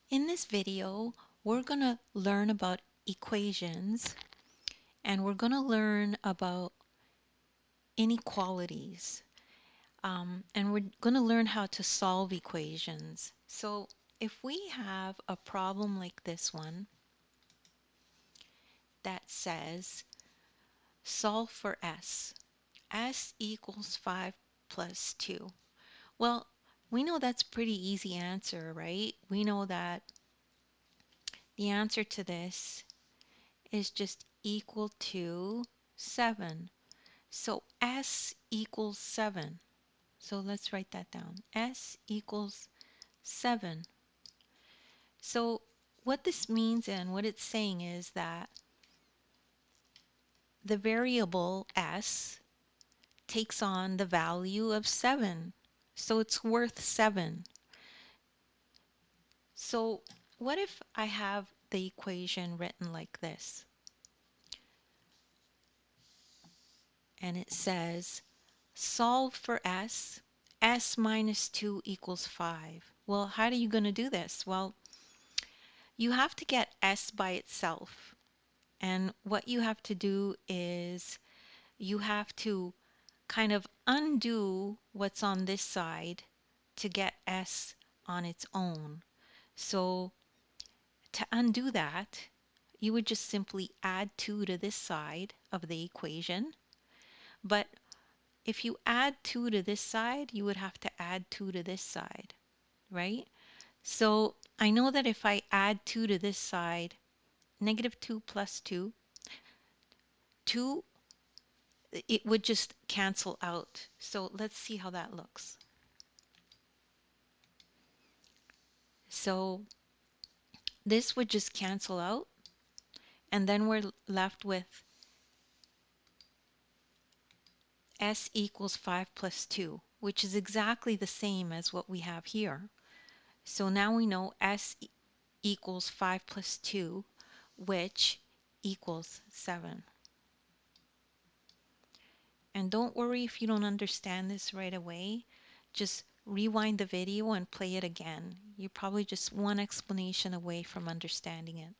In this video, we're going to learn about equations and we're going to learn about inequalities. And we're going to learn how to solve equations. So if we have a problem like this one that says solve for s equals 5 plus 2. Well, we know that's a pretty easy answer, right? We know that the answer to this is just equal to 7. So s equals 7. So let's write that down. S equals 7. So what this means and what it's saying is that the variable s takes on the value of 7. So it's worth 7. So what if I have the equation written like this? And it says solve for s minus 2 equals 5. Well, how are you going to do this? Well, you have to get s by itself. And what you have to do is you have to kind of undo what's on this side to get s on its own. So to undo that, you would just simply add 2 to this side of the equation. But if you add 2 to this side, you would have to add 2 to this side, right? So I know that if I add 2 to this side, negative 2 plus 2, 2, it would just cancel out. So let's see how that looks. So this would just cancel out, and then we're left with s equals 5 plus 2, which is exactly the same as what we have here. So now we know s equals 5 plus 2, which equals 7. And don't worry if you don't understand this right away. Just rewind the video and play it again. You're probably just one explanation away from understanding it.